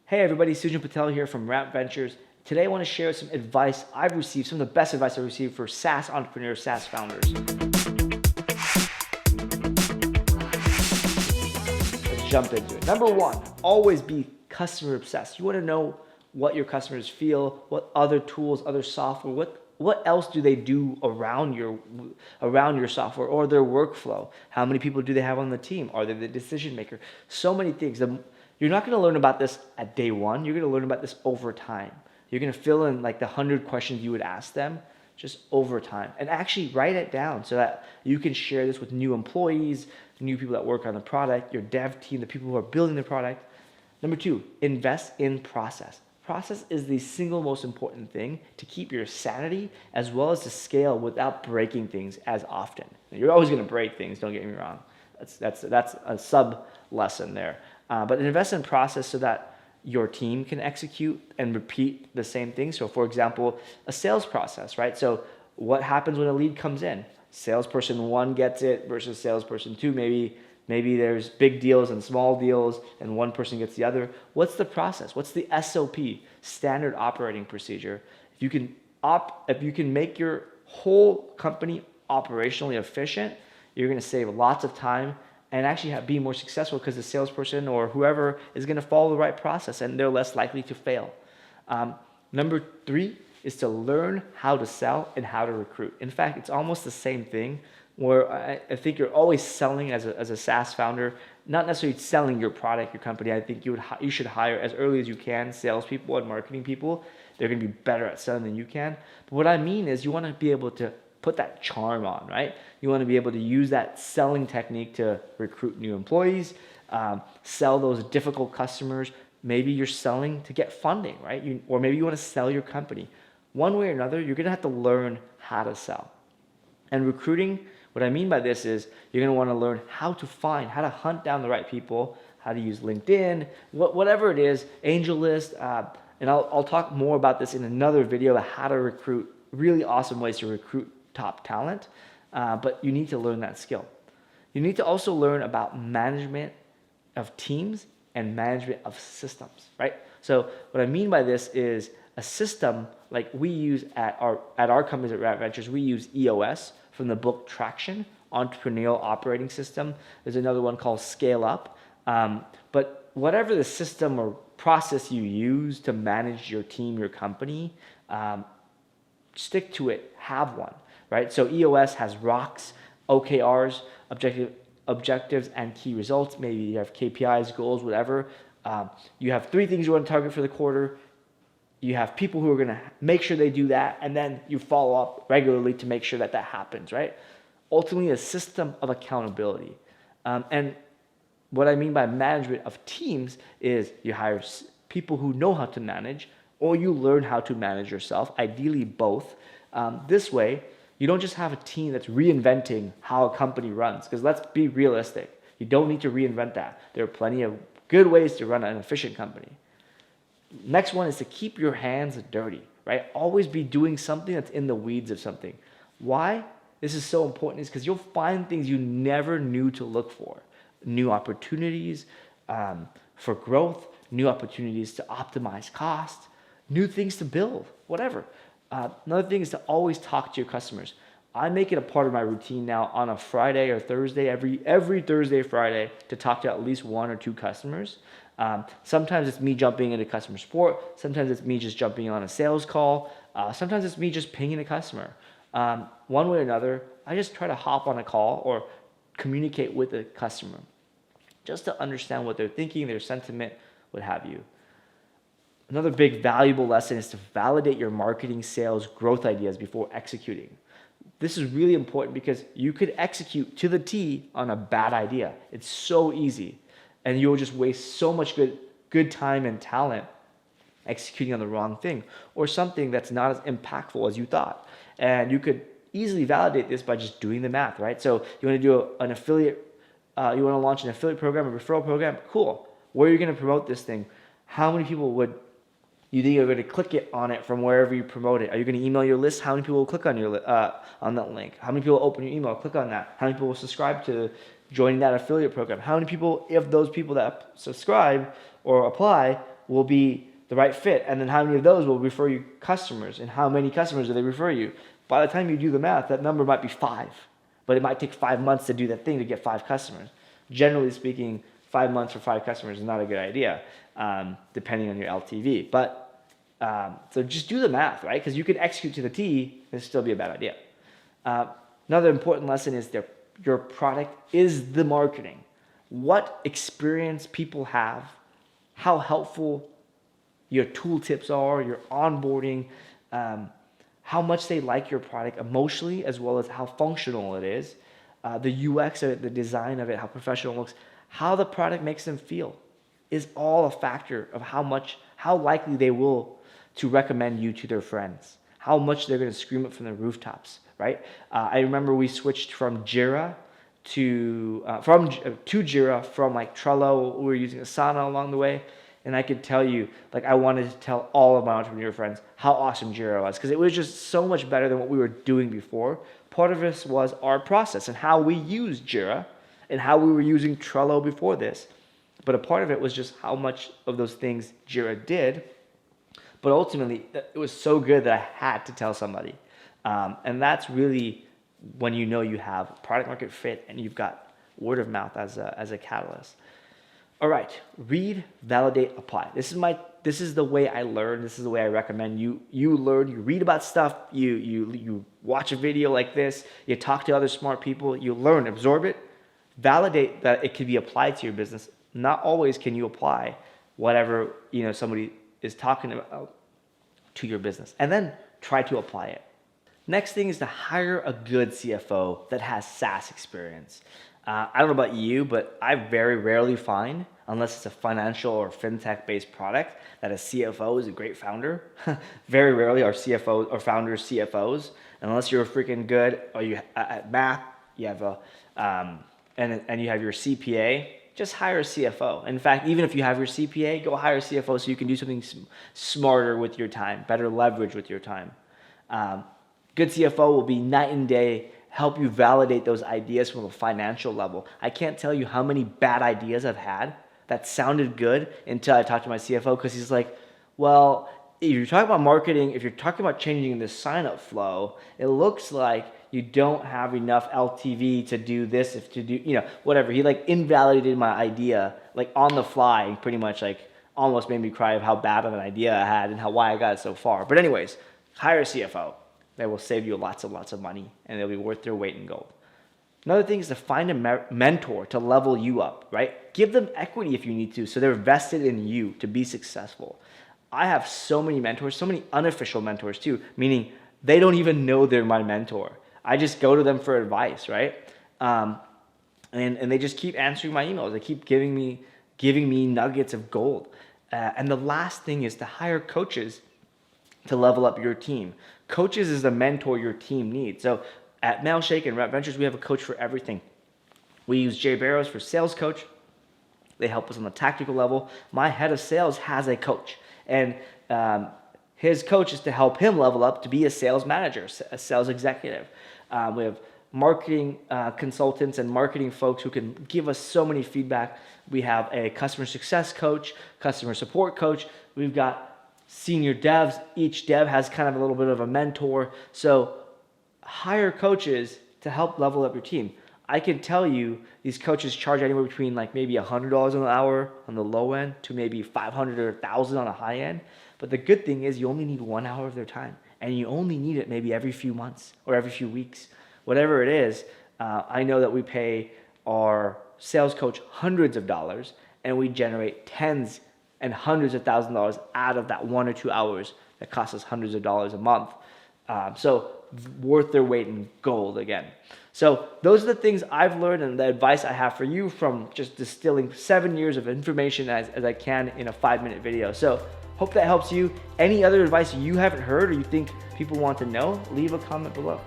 Hey everybody, Sujan Patel here from Ramp Ventures. Today I want to share some advice I've received, some of the best advice I've received for SaaS entrepreneurs, SaaS founders. Let's jump into it. Number one, always be customer obsessed. You want to know what your customers feel, what other tools, other software, what else do they do around your software or their workflow? How many people do they have on the team? Are they the decision maker? So many things. You're not going to learn about this at day one. You're going to learn about this over time. You're going to fill in like the 100 questions you would ask them just over time, and actually write it down so that you can share this with new employees, new people that work on the product, your dev team, the people who are building the product. Number two, invest in process. Process is the single most important thing to keep your sanity as well as to scale without breaking things as often. Now, you're always going to break things, don't get me wrong. That's a sub lesson there. But invest in process so that your team can execute and repeat the same thing. So for example, a sales process, right? So what happens when a lead comes in? Salesperson one gets it versus salesperson two. Maybe there's big deals and small deals and one person gets the other. What's the process? What's the SOP, standard operating procedure? If you can make your whole company operationally efficient, you're going to save lots of time and actually be more successful because the salesperson or whoever is going to follow the right process and they're less likely to fail. Number three is to learn how to sell and how to recruit. In fact, it's almost the same thing where I think you're always selling as a SaaS founder, not necessarily selling your product, your company. I think you should hire as early as you can salespeople and marketing people. They're going to be better at selling than you can. But what I mean is you want to be able to put that charm on, right? You want to be able to use that selling technique to recruit new employees, sell those difficult customers. Maybe you're selling to get funding, right? Or maybe you want to sell your company. One way or another, you're going to have to learn how to sell. And recruiting, what I mean by this is you're going to want to learn how to hunt down the right people, how to use LinkedIn, whatever it is, AngelList, and I'll talk more about this in another video about how to recruit, really awesome ways to recruit top talent, but you need to learn that skill. You need to also learn about management of teams and management of systems, right? So what I mean by this is a system like we use at our companies at Rat Ventures, we use EOS from the book Traction, Entrepreneurial Operating System. There's another one called Scale Up. But whatever the system or process you use to manage your team, your company, stick to it, have one. Right? So EOS has rocks, OKRs, objectives, and key results. Maybe you have KPIs, goals, whatever. You have three things you want to target for the quarter. You have people who are going to make sure they do that, and then you follow up regularly to make sure that happens, right? Ultimately, a system of accountability. And what I mean by management of teams is you hire people who know how to manage, or you learn how to manage yourself, ideally both. This way, you don't just have a team that's reinventing how a company runs, because let's be realistic. You don't need to reinvent that. There are plenty of good ways to run an efficient company. Next one is to keep your hands dirty, right? Always be doing something that's in the weeds of something. Why this is so important is because you'll find things you never knew to look for. New opportunities for growth, new opportunities to optimize cost, new things to build, whatever. Another thing is to always talk to your customers. I make it a part of my routine now on a Friday or Thursday, every Thursday, Friday, to talk to at least one or two customers. Sometimes it's me jumping into customer support. Sometimes it's me just jumping on a sales call. Sometimes it's me just pinging a customer. One way or another, I just try to hop on a call or communicate with the customer just to understand what they're thinking, their sentiment, what have you. Another big valuable lesson is to validate your marketing, sales, growth ideas before executing. This is really important because you could execute to the T on a bad idea. It's so easy. And you'll just waste so much good time and talent executing on the wrong thing or something that's not as impactful as you thought. And you could easily validate this by just doing the math, right? So you want to do an affiliate, you want to launch an affiliate program, a referral program, cool. Where are you going to promote this thing? How many people would you think you're going to click it on it from wherever you promote it? Are you going to email your list? How many people will click on on that link? How many people will open your email, click on that? How many people will subscribe to joining that affiliate program? How many people, if those people that subscribe or apply, will be the right fit, and then how many of those will refer you customers, and how many customers do they refer you. By the time you do the math, that number might be 5, but it might take 5 months to do that thing to get 5 customers. Generally speaking, 5 months for 5 customers is not a good idea, depending on your LTV. But so just do the math, right? Because you could execute to the T and still be a bad idea. Another important lesson is that your product is the marketing. What experience people have, how helpful your tooltips are, your onboarding, how much they like your product emotionally, as well as how functional it is, the UX of it, the design of it, how professional it looks, how the product makes them feel is all a factor of how likely they will to recommend you to their friends, how much they're going to scream it from the rooftops, right? I remember we switched from Jira to Jira from like Trello. We were using Asana along the way. And I could tell you, like, I wanted to tell all of my entrepreneur friends how awesome Jira was, because it was just so much better than what we were doing before. Part of this was our process and how we used Jira and how we were using Trello before this. But a part of it was just how much of those things Jira did. But ultimately, it was so good that I had to tell somebody. And that's really when you know you have product market fit and you've got word of mouth as a catalyst. All right, read, validate, apply. This is the way I learn. This is the way I recommend you learn. You read about stuff. You watch a video like this. You talk to other smart people. You learn, absorb it, validate that it can be applied to your business. Not always can you apply whatever somebody is talking about to your business, and then try to apply it. Next thing is to hire a good CFO that has SaaS experience. I don't know about you, but I very rarely find, unless it's a financial or fintech-based product, that a CFO is a great founder. Very rarely are CFOs or founders CFOs, unless you're freaking good or you at math. You have and you have your CPA. Just hire a CFO. In fact, even if you have your CPA, go hire a CFO so you can do something smarter with your time, better leverage with your time. Good CFO will be night and day. Help you validate those ideas from a financial level. I can't tell you how many bad ideas I've had that sounded good until I talked to my CFO, because he's like, well, if you're talking about marketing, if you're talking about changing the sign-up flow, it looks like you don't have enough LTV to do this, whatever. He like invalidated my idea like on the fly, and pretty much like almost made me cry of how bad of an idea I had and why I got it so far. But anyways, hire a CFO. They will save you lots of money, and they'll be worth their weight in gold. Another thing is to find a mentor to level you up, right? Give them equity if you need to, so they're vested in you to be successful. I have so many mentors, so many unofficial mentors too, meaning they don't even know they're my mentor. I just go to them for advice, right? And they just keep answering my emails. They keep giving me nuggets of gold. And the last thing is to hire coaches to level up your team. Coaches is the mentor your team needs. So at Mailshake and Rep Ventures, we have a coach for everything. We use Jay Barrows for sales coach. They help us on the tactical level. My head of sales has a coach, and his coach is to help him level up to be a sales manager, a sales executive. We have marketing consultants and marketing folks who can give us so many feedback. We have a customer success coach, customer support coach. We've got senior devs. Each dev has kind of a little bit of a mentor. So hire coaches to help level up your team. I can tell you these coaches charge anywhere between like maybe $100 an hour on the low end to maybe $500 or $1,000 on the high end. But the good thing is you only need 1 hour of their time, and you only need it maybe every few months or every few weeks, whatever it is. I know that we pay our sales coach hundreds of dollars, and we generate tens and hundreds of thousands of dollars out of that 1 or 2 hours that costs us hundreds of dollars a month. So worth their weight in gold again. So those are the things I've learned and the advice I have for you from just distilling 7 years of information as I can in a 5-minute video. So hope that helps you. Any other advice you haven't heard or you think people want to know, leave a comment below.